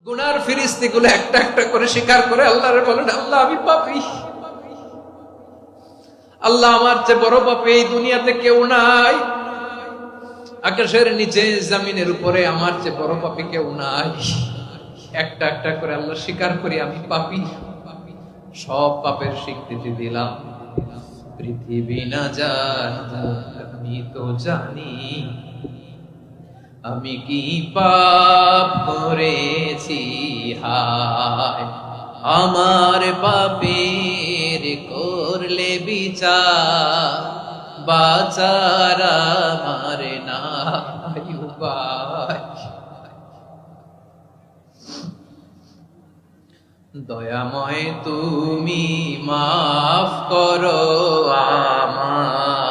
গুনার ফিরিস্তিগুলো একটা একটা করে স্বীকার করে আল্লাহরে বলেন, আল্লাহ আমি পাপী, আল্লাহ আমার চেয়ে বড় পাপী এই দুনিয়াতে কেউ নাই, আকাশের নিচে জমিনের উপরে আমার চেয়ে বড় পাপী কেউ নাই। একটা একটা করে আল্লাহ স্বীকার করি আমি পাপী, সব পাপের স্বীকৃতি দিলাম। পৃথিবী না জানুক আমি তো জানি, আমি কি পাপ করেছি, হায় আমার পাপের করলে বিচার, বাঁচার আমার নাই উপায়। দয়াময় তুমি মাফ করো আমায়।